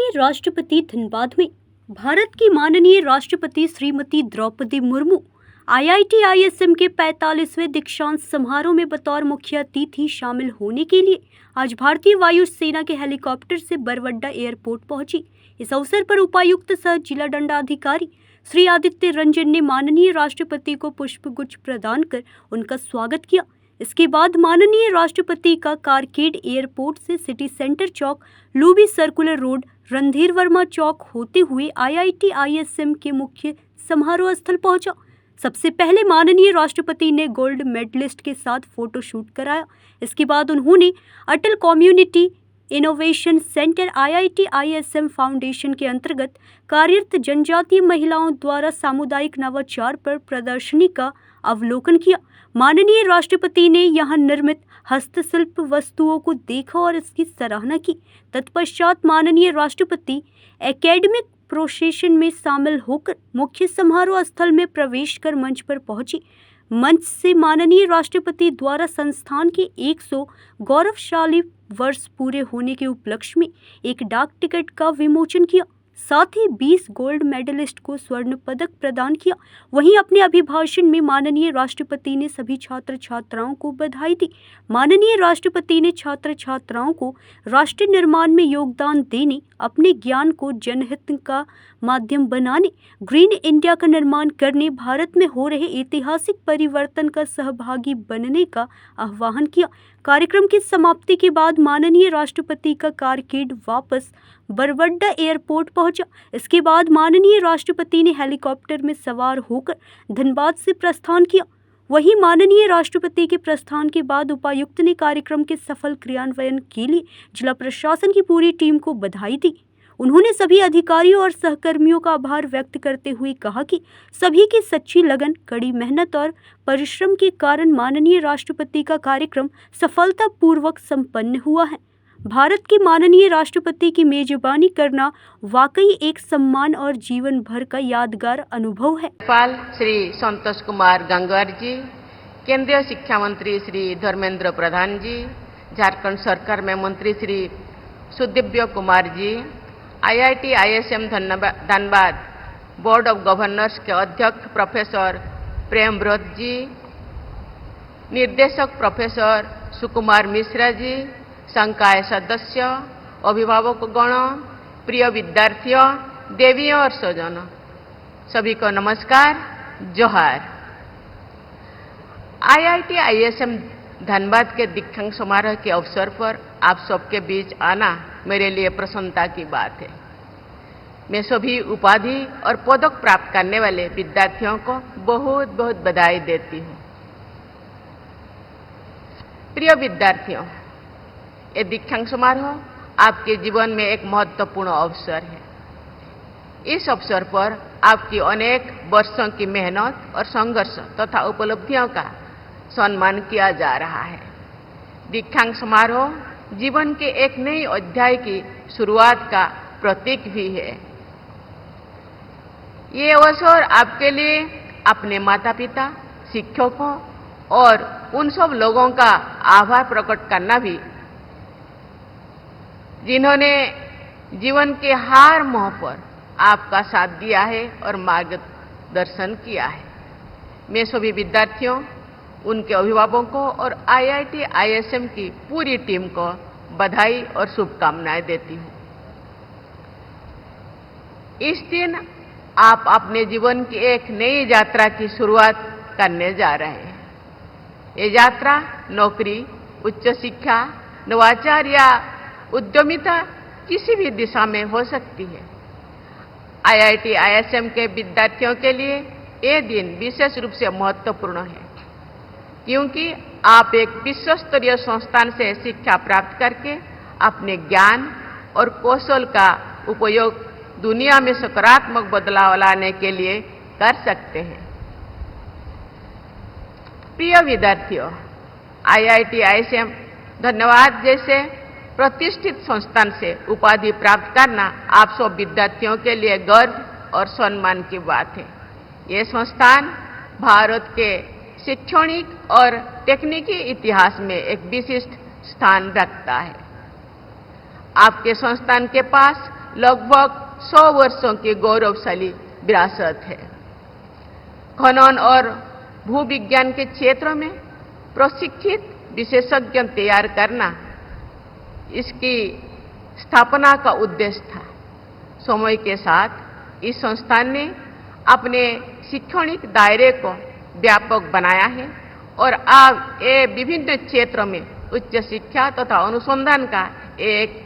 माननीय राष्ट्रपति धनबाद में भारत की माननीय राष्ट्रपति श्रीमती द्रौपदी मुर्मू IIT ISM के 45वें दीक्षांत समारोह में बतौर मुख्य अतिथि शामिल होने के लिए आज भारतीय वायु सेना के हेलीकॉप्टर से बरवड्डा एयरपोर्ट पहुंची। इस अवसर पर उपायुक्त सह जिला दंडाधिकारी श्री आदित्य रंजन ने माननीय राष्ट्रपति को पुष्पगुच्छ प्रदान कर उनका स्वागत किया। इसके बाद माननीय राष्ट्रपति का कारकेड एयरपोर्ट से सिटी सेंटर चौक, लूबी सर्कुलर रोड, रणधीर वर्मा चौक होते हुए IIT ISM के मुख्य समारोह स्थल पहुंचा। सबसे पहले माननीय राष्ट्रपति ने गोल्ड मेडलिस्ट के साथ फोटो शूट कराया। इसके बाद उन्होंने Atal community innovation centre IIT ISM foundation के अंतर्गत कार्यरत जनजातीय महिलाओं द्वारा सामुदायिक नवाचार पर प्रदर्शनी का अवलोकन किया। माननीय राष्ट्रपति ने यहां निर्मित हस्तशिल्प वस्तुओं को देखा और इसकी सराहना की। तत्पश्चात माननीय राष्ट्रपति एकेडमिक प्रोसेशन में शामिल होकर मुख्य समारोह स्थल में प्रवेश कर मंच पर पहुंची। मंच से माननीय राष्ट्रपति द्वारा संस्थान के 100 गौरवशाली वर्ष पूरे होने के उपलक्ष्य में एक डाक टिकट का विमोचन किया। साथ ही 20 गोल्ड मेडलिस्ट को स्वर्ण पदक प्रदान किया। वहीं अपने अभिभाषण में माननीय राष्ट्रपति ने सभी छात्र छात्राओं को बधाई दी। माननीय राष्ट्रपति ने छात्र छात्राओं को राष्ट्र निर्माण में योगदान देने, अपने ज्ञान को जनहित का माध्यम बनाने, ग्रीन इंडिया का निर्माण करने, भारत में हो रहे ऐतिहासिक परिवर्तन का सहभागी बनने का आह्वान किया। कार्यक्रम की समाप्ति के बाद माननीय राष्ट्रपति का कारकेड वापस बरवड्डा एयरपोर्ट पहुंचा। इसके बाद माननीय राष्ट्रपति ने हेलीकॉप्टर में सवार होकर धनबाद से प्रस्थान किया। वहीं माननीय राष्ट्रपति के प्रस्थान के बाद उपायुक्त ने कार्यक्रम के सफल क्रियान्वयन के लिए जिला प्रशासन की पूरी टीम को बधाई दी। उन्होंने सभी अधिकारियों और सहकर्मियों का आभार व्यक्त करते हुए कहा कि सभी की सच्ची लगन, कड़ी मेहनत और परिश्रम के कारण माननीय राष्ट्रपति का कार्यक्रम सफलतापूर्वक संपन्न हुआ है। भारत के माननीय राष्ट्रपति की मेजबानी करना वाकई एक सम्मान और जीवन भर का यादगार अनुभव है। राज्यपाल श्री संतोष कुमार गंगवार जी, केंद्रीय शिक्षा मंत्री श्री धर्मेंद्र प्रधान जी, झारखंड सरकार में मंत्री Shri Sudivya Kumar ji, IIT ISM Dhanbad board of governors के अध्यक्ष प्रोफेसर प्रेमव्रत जी, निर्देशक प्रोफेसर सुकुमार मिश्रा जी, संकाय सदस्य, अभिभावकगण, प्रिय विद्यार्थियों, देवी और स्वजन, सभी को नमस्कार, जोहार। IIT ISM धनबाद के दीक्षांत समारोह के अवसर पर आप सबके बीच आना मेरे लिए प्रसन्नता की बात है। मैं सभी उपाधि और पदक प्राप्त करने वाले विद्यार्थियों को बहुत बहुत बधाई देती हूँ। प्रिय विद्यार्थियों, ये दीक्षांत समारोह आपके जीवन में एक महत्वपूर्ण अवसर है। इस अवसर पर आपकी अनेक वर्षों की मेहनत और संघर्ष तथा उपलब्धियों का सम्मान किया जा रहा है। दीक्षांत समारोह जीवन के एक नए अध्याय की शुरुआत का प्रतीक भी है। ये अवसर आपके लिए अपने माता पिता, शिक्षकों और उन सब लोगों का आभार प्रकट करना भी, जिन्होंने जीवन के हर मोड़ पर आपका साथ दिया है और मार्गदर्शन किया है। मैं सभी विद्यार्थियों, उनके अभिभावकों और IIT ISM की पूरी टीम को बधाई और शुभकामनाएं देती हूँ। इस दिन आप अपने जीवन की एक नई यात्रा की शुरुआत करने जा रहे हैं। ये यात्रा नौकरी, उच्च शिक्षा, नवाचार या उद्यमिता किसी भी दिशा में हो सकती है। IIT ISM के विद्यार्थियों के लिए ये दिन विशेष रूप से महत्वपूर्ण है, क्योंकि आप एक विश्व स्तरीय संस्थान से शिक्षा प्राप्त करके अपने ज्ञान और कौशल का उपयोग दुनिया में सकारात्मक बदलाव लाने के लिए कर सकते हैं। प्रिय विद्यार्थियों, IIT ISM धन्यवाद जैसे प्रतिष्ठित संस्थान से उपाधि प्राप्त करना आप सब विद्यार्थियों के लिए गर्व और सम्मान की बात है। ये संस्थान भारत के शैक्षणिक और तकनीकी इतिहास में एक विशिष्ट स्थान रखता है। आपके संस्थान के पास लगभग 100 वर्षों की गौरवशाली विरासत है। खनन और भूविज्ञान के क्षेत्र में प्रशिक्षित विशेषज्ञ तैयार करना इसकी स्थापना का उद्देश्य था। समय के साथ इस संस्थान ने अपने शैक्षणिक दायरे को व्यापक बनाया है और अब ये विभिन्न क्षेत्रों में उच्च शिक्षा तथा अनुसंधान का एक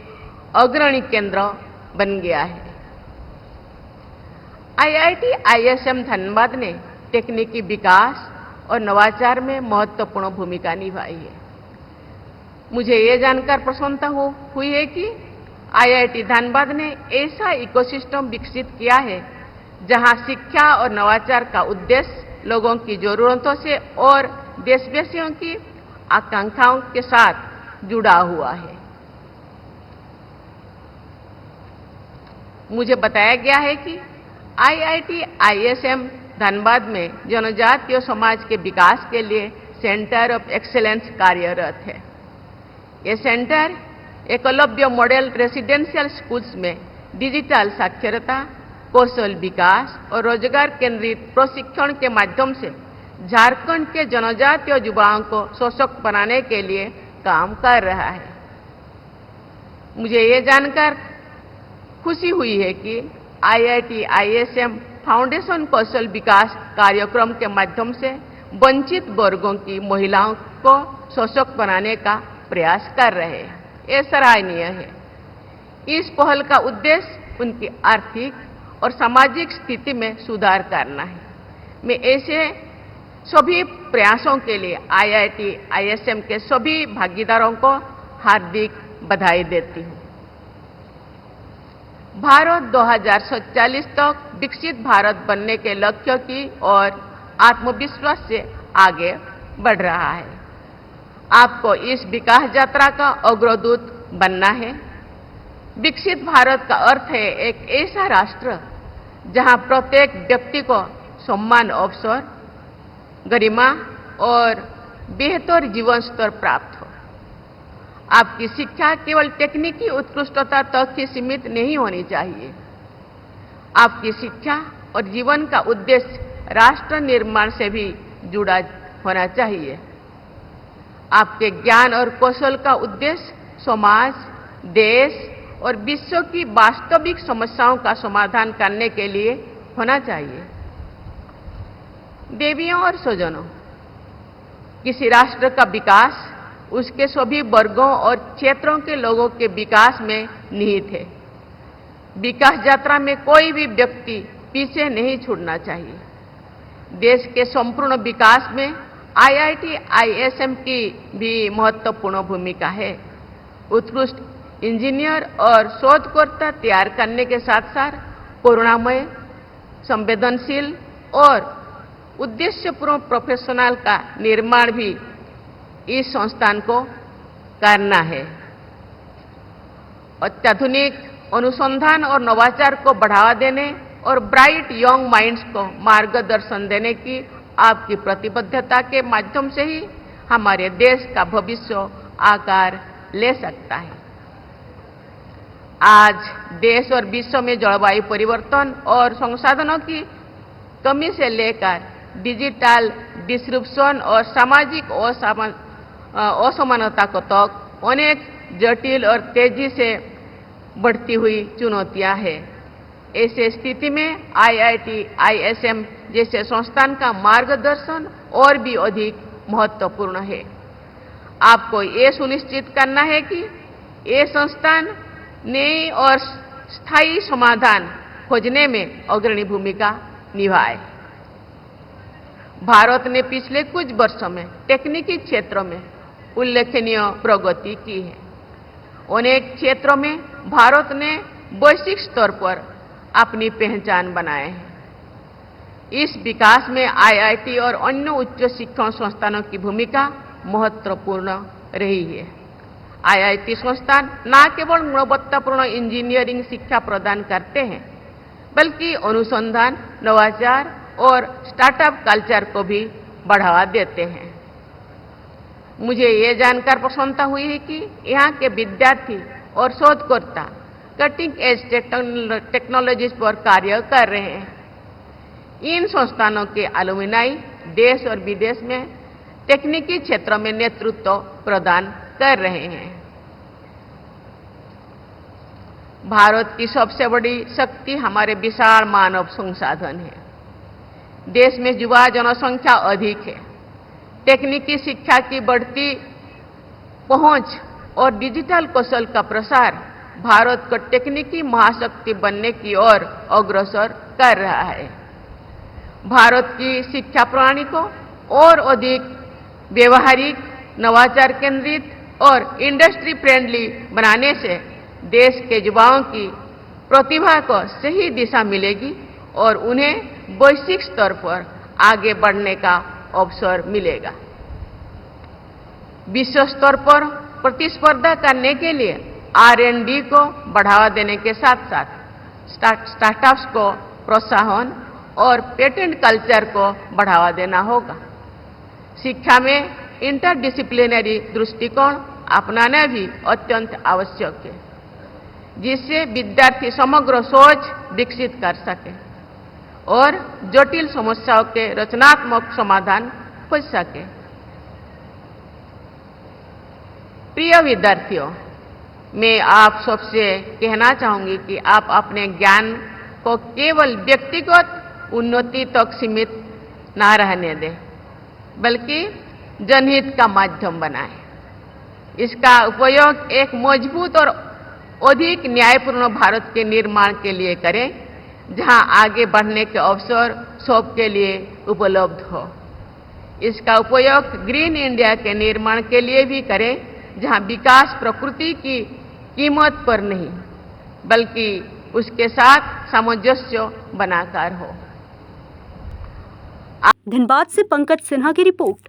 अग्रणी केंद्र बन गया है। आईआईटी आईएसएम धनबाद ने तकनीकी विकास और नवाचार में महत्वपूर्ण भूमिका निभाई है। मुझे ये जानकर प्रसन्नता हुई है कि आईआईटी धनबाद ने ऐसा इकोसिस्टम विकसित किया है जहां शिक्षा और नवाचार का उद्देश्य लोगों की जरूरतों से और देशवासियों की आकांक्षाओं के साथ जुड़ा हुआ है। मुझे बताया गया है कि आईआईटी आईएसएम धनबाद में जनजातीय समाज के विकास के लिए सेंटर ऑफ एक्सीलेंस कार्यरत है। ये centre Eklavya model residential schools में डिजिटल साक्षरता, कौशल विकास और रोजगार केंद्रित प्रशिक्षण के माध्यम से झारखंड के जनजातीय युवाओं को सशक्त बनाने के लिए काम कर रहा है। मुझे ये जानकर खुशी हुई है कि आईआईटी आईएसएम फाउंडेशन कौशल विकास कार्यक्रम के माध्यम से वंचित वर्गों की महिलाओं को सशक्त बनाने का प्रयास कर रहे हैं। ये सराहनीय है। इस पहल का उद्देश्य उनकी आर्थिक और सामाजिक स्थिति में सुधार करना है। मैं ऐसे सभी प्रयासों के लिए आईआईटी आईएसएम के सभी भागीदारों को हार्दिक बधाई देती हूँ। भारत 2047 तक विकसित भारत बनने के लक्ष्य की और आत्मविश्वास से आगे बढ़ रहा है। आपको इस विकास यात्रा का अग्रदूत बनना है। विकसित भारत का अर्थ है एक ऐसा राष्ट्र जहां प्रत्येक व्यक्ति को सम्मान, अवसर, गरिमा और बेहतर जीवन स्तर प्राप्त हो। आपकी शिक्षा केवल तकनीकी उत्कृष्टता तक ही सीमित नहीं होनी चाहिए। आपकी शिक्षा और जीवन का उद्देश्य राष्ट्र निर्माण से भी जुड़ा होना चाहिए। आपके ज्ञान और कौशल का उद्देश्य समाज, देश और विश्व की वास्तविक समस्याओं का समाधान करने के लिए होना चाहिए। देवियों और स्वजनों, किसी राष्ट्र का विकास उसके सभी वर्गों और क्षेत्रों के लोगों के विकास में निहित है। विकास यात्रा में कोई भी व्यक्ति पीछे नहीं छूटना चाहिए। देश के संपूर्ण विकास में आईआईटी आईएसएम की भी महत्वपूर्ण भूमिका है। उत्कृष्ट इंजीनियर और शोधकर्ता तैयार करने के साथ साथ करुणामय, संवेदनशील और उद्देश्यपूर्ण प्रोफेशनल का निर्माण भी इस संस्थान को करना है। अत्याधुनिक अनुसंधान और नवाचार को बढ़ावा देने और ब्राइट यंग माइंड्स को मार्गदर्शन देने की आपकी प्रतिबद्धता के माध्यम से ही हमारे देश का भविष्य आकार ले सकता है। आज देश और विश्व में जलवायु परिवर्तन और संसाधनों की कमी से लेकर डिजिटल डिस्ट्रप्शन और सामाजिक असमानता को तक अनेक जटिल और तेजी से बढ़ती हुई चुनौतियां हैं। ऐसे स्थिति में आईआईटी आईएसएम जैसे संस्थान का मार्गदर्शन और भी अधिक महत्वपूर्ण है। आपको ये सुनिश्चित करना है कि ये संस्थान नए और स्थायी समाधान खोजने में अग्रणी भूमिका निभाए। भारत ने पिछले कुछ वर्षों में तकनीकी क्षेत्रों में उल्लेखनीय प्रगति की है। अनेक क्षेत्रों में भारत ने वैश्विक स्तर पर अपनी पहचान बनाए है। इस विकास में आईआईटी और अन्य उच्च शिक्षण संस्थानों की भूमिका महत्वपूर्ण रही है। आईआईटी संस्थान न केवल गुणवत्तापूर्ण इंजीनियरिंग शिक्षा प्रदान करते हैं, बल्कि अनुसंधान, नवाचार और स्टार्टअप कल्चर को भी बढ़ावा देते हैं। मुझे ये जानकर प्रसन्नता हुई है कि यहाँ के विद्यार्थी और शोधकर्ता कटिंग एज टेक्नोलॉजीज पर कार्य कर रहे हैं। इन संस्थानों के अलुमिनाई देश और विदेश में तकनीकी क्षेत्रों में नेतृत्व प्रदान कर रहे हैं। भारत की सबसे बड़ी शक्ति हमारे विशाल मानव संसाधन है। देश में युवा जनसंख्या अधिक है। तकनीकी शिक्षा की बढ़ती पहुंच और डिजिटल कौशल का प्रसार भारत को तकनीकी महाशक्ति बनने की ओर अग्रसर कर रहा है। भारत की शिक्षा प्रणाली को और अधिक व्यवहारिक, नवाचार केंद्रित और इंडस्ट्री फ्रेंडली बनाने से देश के युवाओं की प्रतिभा को सही दिशा मिलेगी और उन्हें वैश्विक स्तर पर आगे बढ़ने का अवसर मिलेगा। विश्व स्तर पर प्रतिस्पर्धा करने के लिए R&D को बढ़ावा देने के साथ साथ स्टार्टअप्स को प्रोत्साहन और पेटेंट कल्चर को बढ़ावा देना होगा। शिक्षा में इंटरडिसिप्लिनरी दृष्टिकोण अपनाना भी अत्यंत आवश्यक है, जिससे विद्यार्थी समग्र सोच विकसित कर सके और जटिल समस्याओं के रचनात्मक समाधान खोज सके। प्रिय विद्यार्थियों, मैं आप सबसे कहना चाहूंगी कि आप अपने ज्ञान को केवल व्यक्तिगत उन्नति तक सीमित ना रहने दें, बल्कि जनहित का माध्यम बनाएं। इसका उपयोग एक मजबूत और अधिक न्यायपूर्ण भारत के निर्माण के लिए करें, जहां आगे बढ़ने के अवसर सबके लिए उपलब्ध हो। इसका उपयोग ग्रीन इंडिया के निर्माण के लिए भी करें, जहां विकास प्रकृति की कीमत पर नहीं, बल्कि उसके साथ सामंजस्य बनाकर हो। धनबाद से पंकज सिन्हा की रिपोर्ट।